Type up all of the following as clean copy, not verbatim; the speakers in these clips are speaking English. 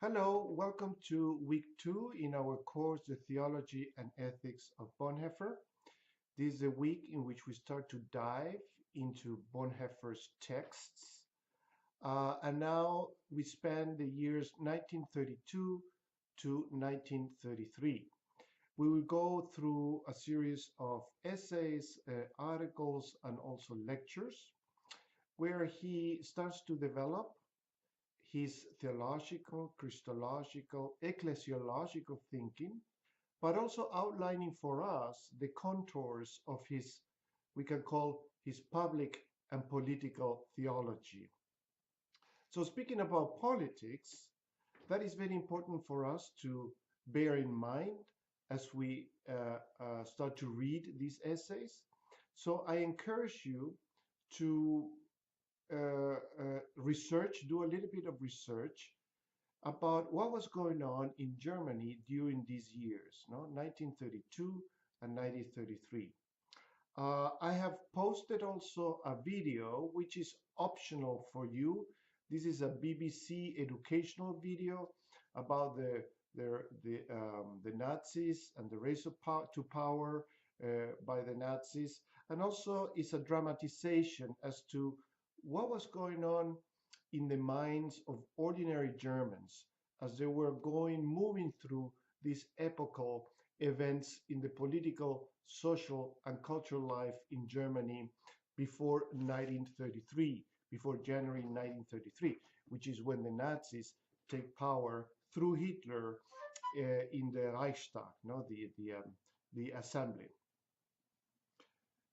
Hello, welcome to week 2 in our course, The Theology and Ethics of Bonhoeffer. This is a week in which we start to dive into Bonhoeffer's texts. And now we span the years 1932 to 1933. We will go through a series of essays, articles, and also lectures where he starts to develop his theological, Christological, ecclesiological thinking, but also outlining for us the contours of his, we can call his public and political theology. So, speaking about politics, that is very important for us to bear in mind as we start to read these essays. So, I encourage you to research, do a little bit of research about what was going on in Germany during these years, no? 1932 and 1933. I have posted also a video which is optional for you. This is a BBC educational video about the Nazis and the race to power by the Nazis, and also it's a dramatization as to what was going on in the minds of ordinary Germans as they were moving through these epochal events in the political, social, and cultural life in Germany before 1933, before January 1933, which is when the Nazis take power through Hitler in the Reichstag, no, the assembly.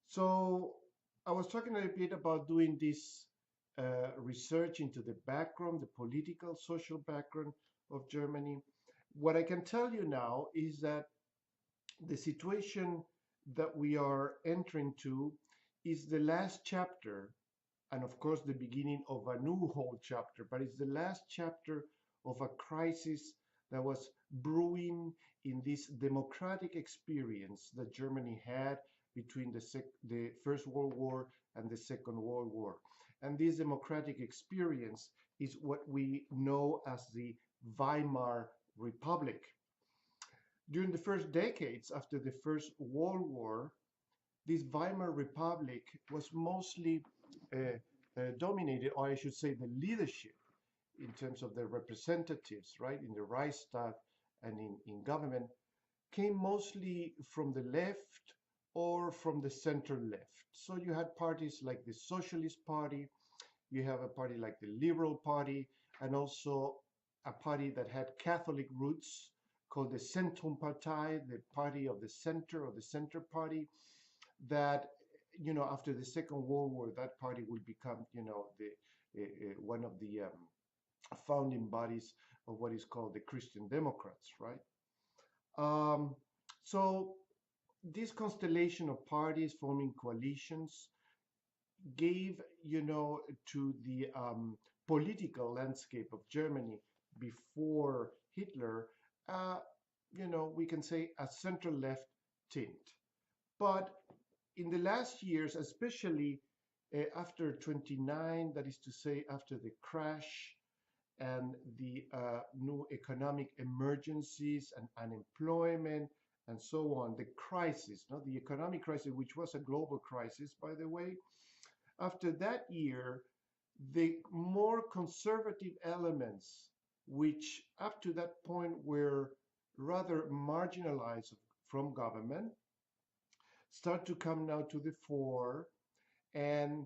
So I was talking a little bit about doing this research into the background, the political, social background of Germany. What I can tell you now is that the situation that we are entering to is the last chapter, and of course the beginning of a new whole chapter, but it's the last chapter of a crisis that was brewing in this democratic experience that Germany had between the First World War and the Second World War. And this democratic experience is what we know as the Weimar Republic. During the first decades after the First World War, this Weimar Republic was mostly dominated, or I should say the leadership in terms of the representatives, right, in the Reichstag and in government, came mostly from the left or from the center left. So you had parties like the Socialist Party, you have a party like the Liberal Party, and also a party that had Catholic roots called the Zentrumpartei, the party of the center, or the center party, that, after the Second World War, that party will become, one of the founding bodies of what is called the Christian Democrats, right? So this constellation of parties forming coalitions gave, to the political landscape of Germany before Hitler, we can say a center-left tint. But in the last years, especially after 29, that is to say, after the crash and the new economic emergencies and unemployment and so on, the crisis, no, the economic crisis, which was a global crisis, by the way, after that year, the more conservative elements, which up to that point were rather marginalized from government, start to come now to the fore and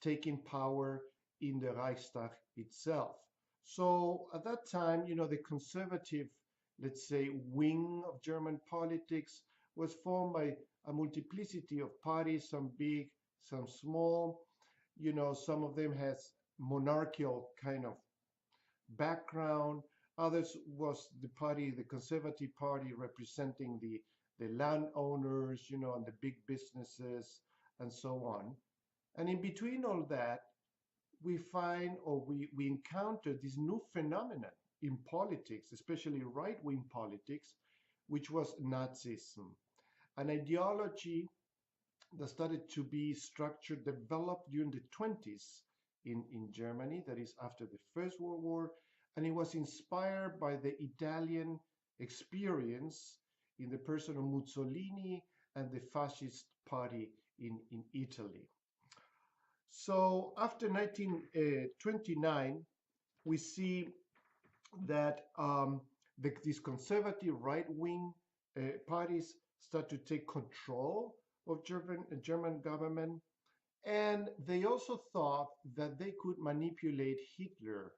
taking power in the Reichstag itself. So at that time, the conservative, let's say, wing of German politics was formed by a multiplicity of parties, some big, some small. Some of them has monarchical kind of background. Others was the conservative party representing the landowners, and the big businesses and so on. And in between all that, we find, or we encounter this new phenomenon in politics, especially right-wing politics, which was Nazism, an ideology that started to be structured, developed during the 20s in Germany, that is after the First World War, and it was inspired by the Italian experience in the person of Mussolini and the fascist party in Italy. So after 1929, we see that these conservative right-wing parties start to take control of German government, and they also thought that they could manipulate Hitler,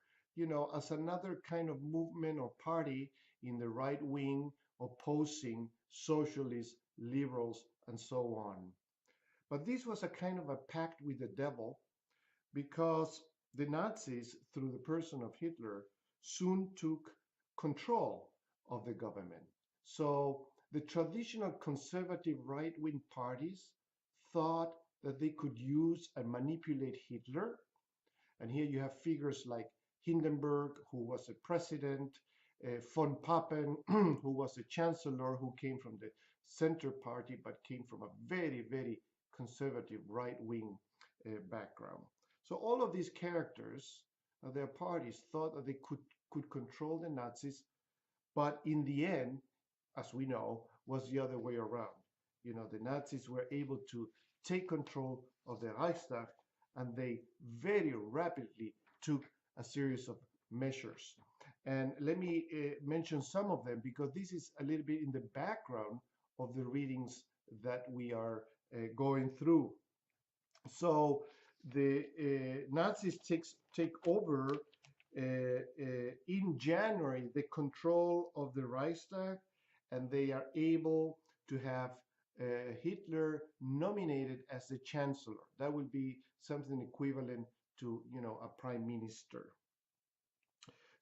as another kind of movement or party in the right wing opposing socialists, liberals, and so on. But this was a kind of a pact with the devil, because the Nazis, through the person of Hitler, soon took control of the government. So the traditional conservative right-wing parties thought that they could use and manipulate Hitler. And here you have figures like Hindenburg, who was a president, von Papen, who was a chancellor, who came from the center party, but came from a very, very conservative right-wing background. So all of these characters, their parties, thought that they could control the Nazis, but in the end, as we know, was the other way around. The Nazis were able to take control of the Reichstag, and they very rapidly took a series of measures. And let me mention some of them, because this is a little bit in the background of the readings that we are going through. So the Nazis take over in January the control of the Reichstag, and they are able to have Hitler nominated as the chancellor. That would be something equivalent to, a prime minister.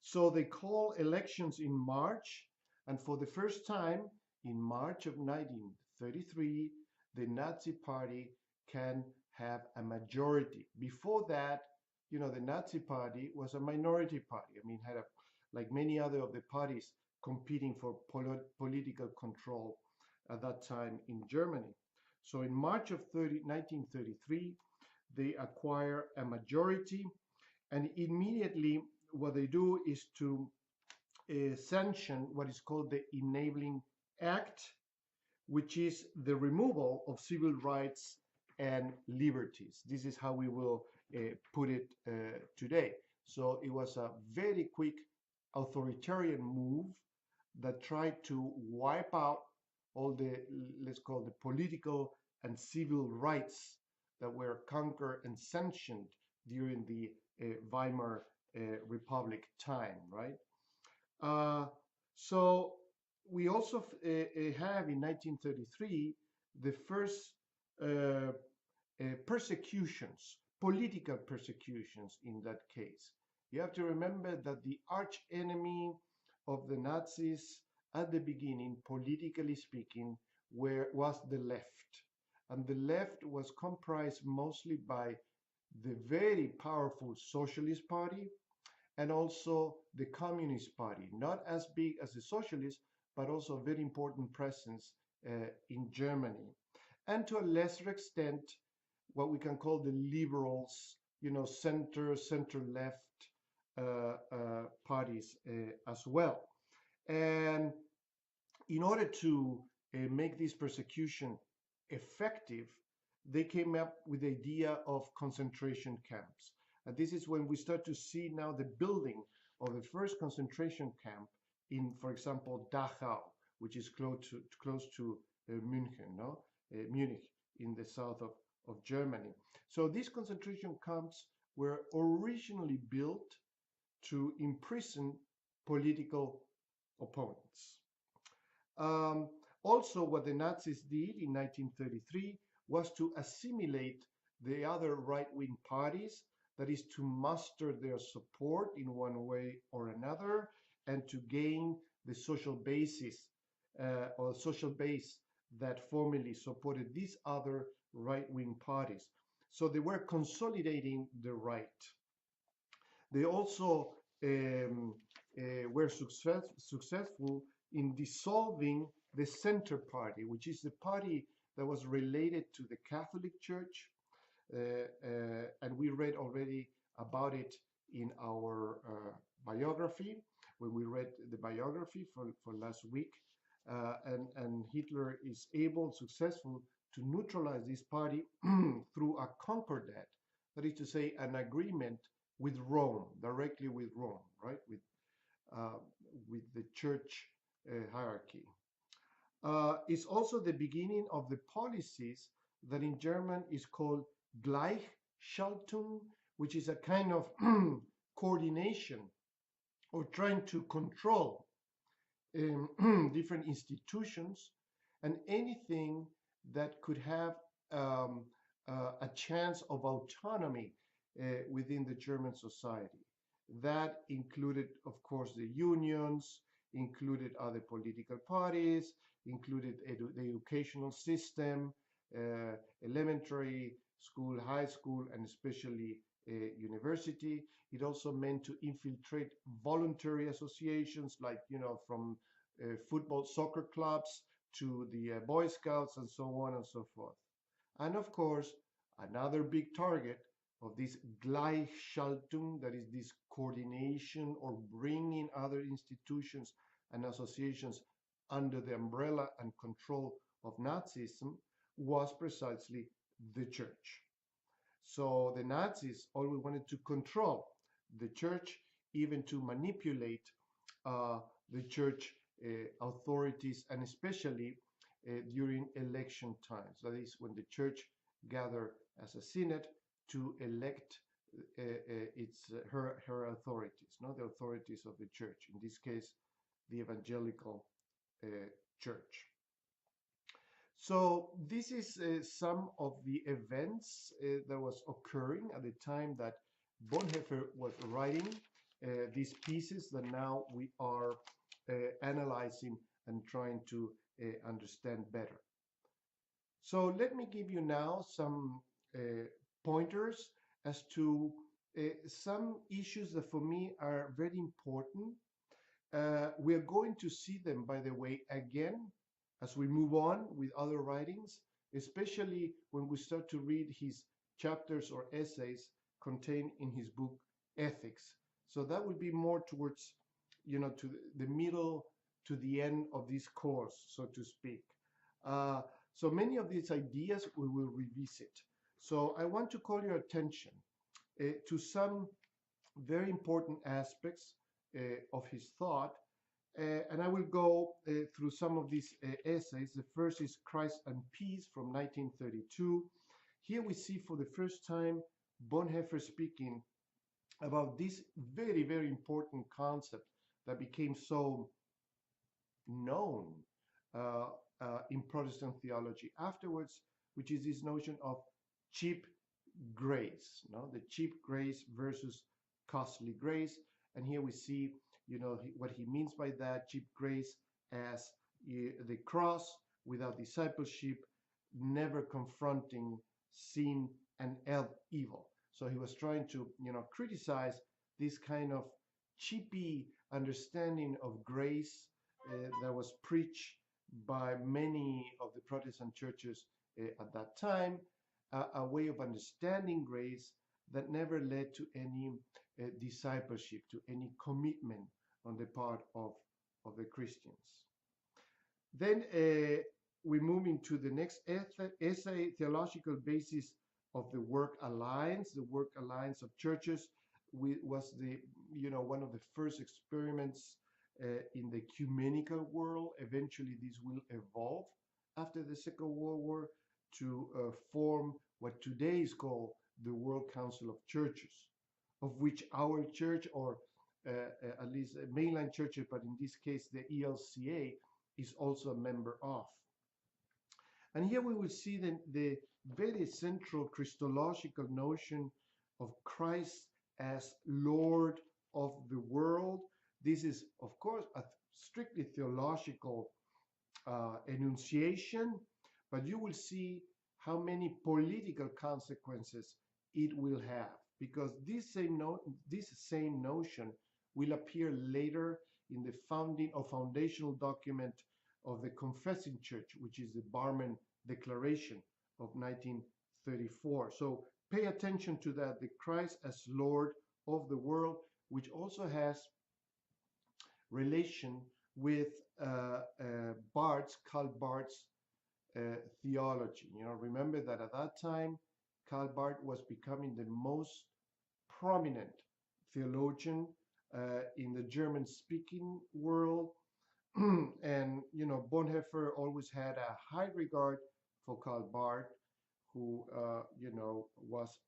So they call elections in March, and for the first time in March of 1933, the Nazi Party can have a majority. Before that, the Nazi Party was a minority party. I mean, had like many other of the parties competing for political control at that time in Germany. So in March of 1933, they acquire a majority, and immediately what they do is to sanction what is called the Enabling Act, which is the removal of civil rights and liberties. This is how we will put it today. So it was a very quick authoritarian move that tried to wipe out all the, let's call the political and civil rights that were conquered and sanctioned during the Weimar Republic time, right? So we also have in 1933 the first persecutions, political persecutions in that case. You have to remember that the arch enemy of the Nazis at the beginning, politically speaking, was the left. And the left was comprised mostly by the very powerful Socialist Party and also the Communist Party, not as big as the Socialists, but also a very important presence in Germany. And to a lesser extent, what we can call the liberals, center-left parties as well. And in order to make this persecution effective, they came up with the idea of concentration camps. And this is when we start to see now the building of the first concentration camp in, for example, Dachau, which is close to Munich, Munich in the south of Germany. So these concentration camps were originally built to imprison political opponents. Also, what the Nazis did in 1933 was to assimilate the other right-wing parties, that is to muster their support in one way or another, and to gain the social basis or social base that formerly supported these other right-wing parties. So they were consolidating the right. They also were successful in dissolving the Center Party, which is the party that was related to the Catholic Church. And we read already about it in our biography, when we read the biography for last week, and Hitler is successful to neutralize this party through a concordat, that is to say, an agreement with Rome, directly with Rome, right, uh, with the church hierarchy. It's also the beginning of the policies that in German is called Gleichschaltung, which is a kind of coordination or trying to control different institutions and anything that could have um, a chance of autonomy within the German society. That included, of course, the unions, included other political parties, included the educational system, elementary school, high school, and especially university. It also meant to infiltrate voluntary associations like, from football, soccer clubs to the Boy Scouts and so on and so forth. And of course, another big target of this Gleichschaltung, that is this coordination or bringing other institutions and associations under the umbrella and control of Nazism, was precisely the church. So the Nazis always wanted to control the church, even to manipulate the church authorities, and especially during election times. That is when the church gathered as a synod to elect her authorities, not the authorities of the church. In this case, the evangelical church. So this is some of the events that was occurring at the time that Bonhoeffer was writing these pieces that now we are analyzing and trying to understand better. So let me give you now some pointers as to some issues that for me are very important. We are going to see them, by the way, again as we move on with other writings, especially when we start to read his chapters or essays contained in his book Ethics. So that will be more towards, to the middle, to the end of this course, so to speak. So many of these ideas we will revisit. So I want to call your attention to some very important aspects of his thought. And I will go through some of these essays. The first is Christ and Peace from 1932. Here we see for the first time Bonhoeffer speaking about this very, very important concept that became so known in Protestant theology afterwards, which is this notion of cheap grace, the cheap grace versus costly grace. And here we see, what he means by that: cheap grace as the cross without discipleship, never confronting sin and evil. So he was trying to, criticize this kind of cheapy understanding of grace that was preached by many of the Protestant churches at that time, a way of understanding grace that never led to any discipleship, to any commitment on the part of the Christians. Then we move into the next essay, Theological Basis of the Work Alliance. The Work Alliance of Churches was one of the first experiments in the ecumenical world. Eventually, this will evolve after the Second World War to form what today is called the World Council of Churches, of which our church, or at least mainline churches, but in this case the ELCA, is also a member of. And here we will see the very central Christological notion of Christ as Lord of the world. This is, of course, a strictly theological enunciation, but you will see how many political consequences it will have, because this same notion will appear later in the foundational document of the Confessing Church, which is the Barmen Declaration of 1934. So pay attention to that, the Christ as Lord of the world, which also has relation with Karl Barth's theology. Remember that at that time, Karl Barth was becoming the most prominent theologian in the German-speaking world, and Bonhoeffer always had a high regard for Karl Barth, who was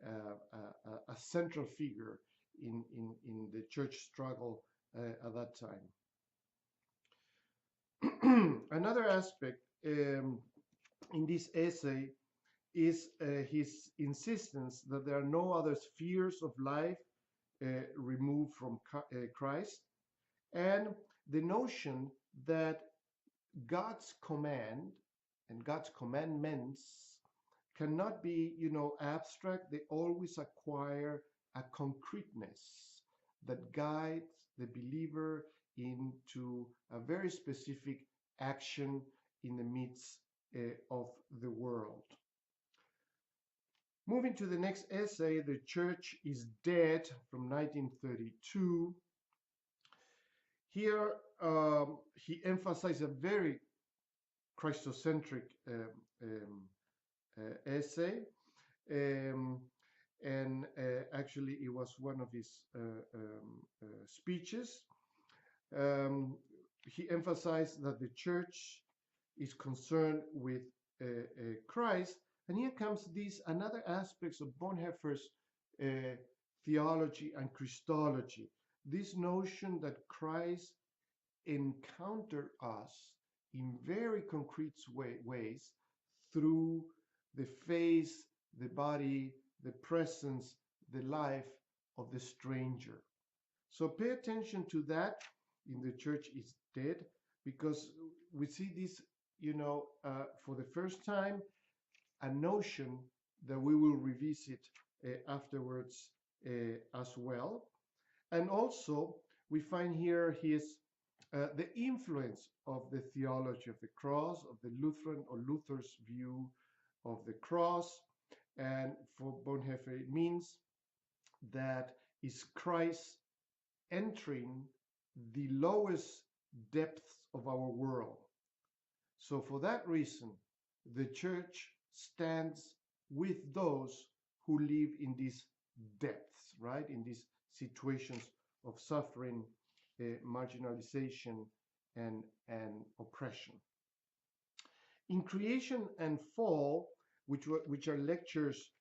a central figure in the church struggle at that time. Another aspect in this essay is his insistence that there are no other spheres of life removed from Christ, and the notion that God's command and God's commandments cannot be, abstract. They always acquire a concreteness that guides the believer into a very specific action in the midst of the world. Moving to the next essay, The Church is Dead, from 1932. Here, he emphasized a very Christocentric essay, and actually it was one of his speeches. He emphasized that the church is concerned with Christ, and here comes another aspects of Bonhoeffer's theology and Christology, this notion that Christ encountered us in very concrete ways through the face, the body, the presence, the life of the stranger. So pay attention to that in The Church is Dead, because we see this, for the first time, a notion that we will revisit afterwards as well. And also, we find here the influence of the theology of the cross, of the Lutheran or Luther's view of the cross. And for Bonhoeffer, it means that is Christ entering the lowest depths of our world. So for that reason, the church stands with those who live in these depths, right? In these situations of suffering, marginalization, and oppression. In Creation and Fall, which are lectures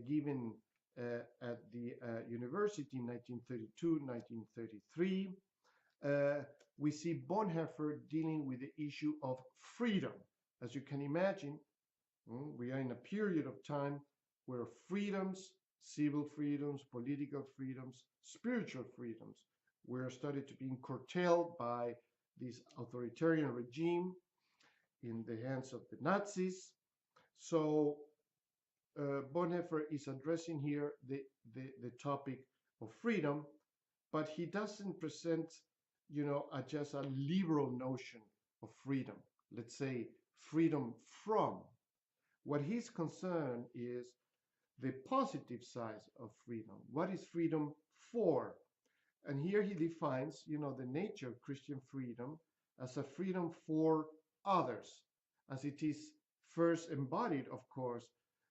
given at the university in 1932, 1933, we see Bonhoeffer dealing with the issue of freedom. As you can imagine, we are in a period of time where freedoms, civil freedoms, political freedoms, spiritual freedoms, were started to be curtailed by this authoritarian regime in the hands of the Nazis. So Bonhoeffer is addressing here the topic of freedom, but he doesn't present, just a liberal notion of freedom. Let's say freedom from. What his concern is the positive side of freedom. What is freedom for? And here he defines, the nature of Christian freedom as a freedom for others, as it is first embodied, of course,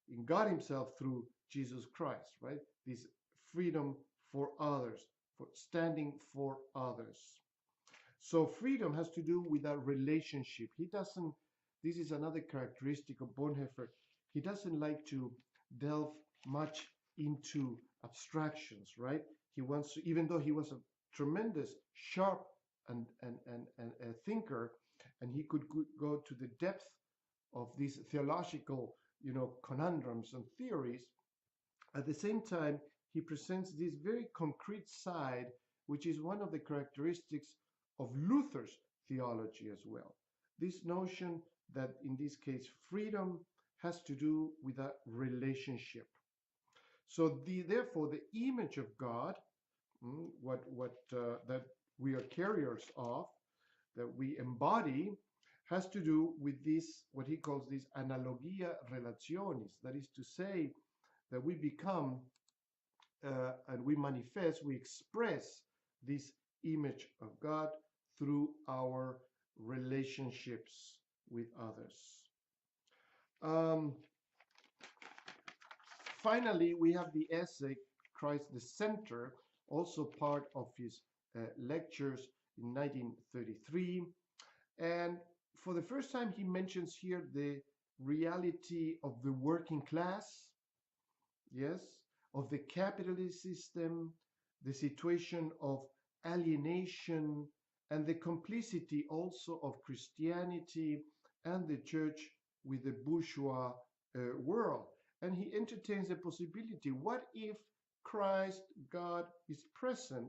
in God himself through Jesus Christ, right? This freedom for others, for standing for others. So freedom has to do with a relationship. This is another characteristic of Bonhoeffer. He doesn't like to delve much into abstractions, right? He wants to, even though he was a tremendous, sharp and a thinker, and he could go to the depth of these theological, conundrums and theories. At the same time, he presents this very concrete side, which is one of the characteristics of Luther's theology as well. This notion that in this case, freedom has to do with a relationship. So therefore, the image of God, that we are carriers of, that we embody, has to do with this, what he calls this analogia relationis. That is to say, that we become and we manifest, we express this image of God through our relationships with others. Um, Finally, we have the essay Christ the Center, also part of his lectures in 1933. And for the first time, he mentions here the reality of the working class, yes, of the capitalist system, the situation of alienation, and the complicity also of Christianity and the church with the bourgeois world. And he entertains the possibility, what if Christ, God, is present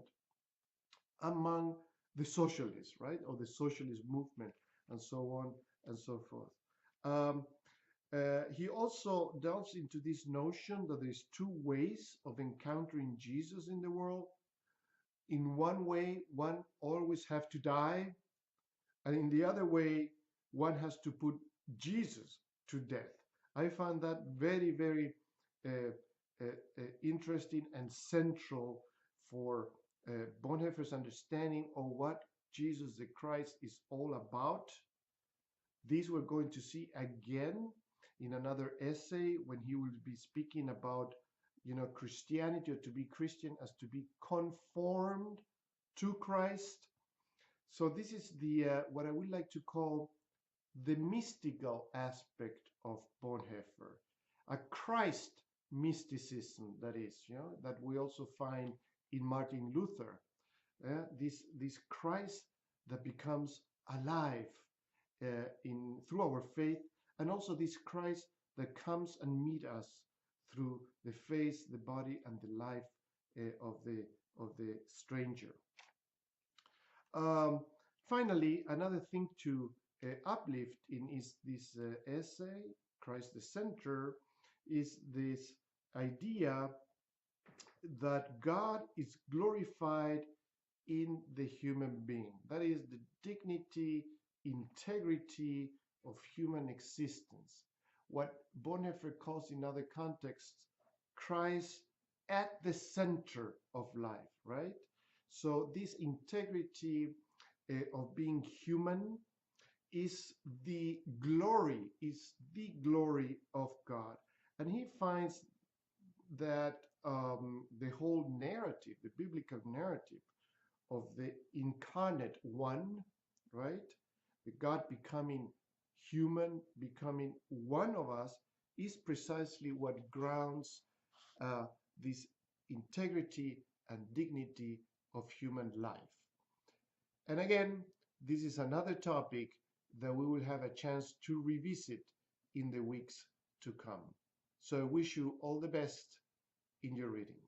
among the socialists, right, or the socialist movement, and so on and so forth. He also delves into this notion that there's two ways of encountering Jesus in the world. In one way, one always have to die, and in the other way, one has to put Jesus to death. I found that very, very uh, interesting and central for Bonhoeffer's understanding of what Jesus the Christ is all about. These we're going to see again in another essay when he will be speaking about, Christianity, or to be Christian as to be conformed to Christ. So this is the what I would like to call the mystical aspect of Bonhoeffer, a Christ mysticism, that is, that we also find in Martin Luther. This Christ that becomes alive through our faith, and also this Christ that comes and meet us through the face, the body, and the life of the stranger. Um, Finally, another thing to uplift in is this essay, Christ the Center, is this idea that God is glorified in the human being. That is the dignity, integrity of human existence. What Bonhoeffer calls in other contexts, Christ at the center of life, right? So this integrity of being human is the glory of God. And he finds that the whole narrative, the biblical narrative of the incarnate one, right? The God becoming human, becoming one of us, is precisely what grounds this integrity and dignity of human life. And again, this is another topic that we will have a chance to revisit in the weeks to come. So I wish you all the best in your readings.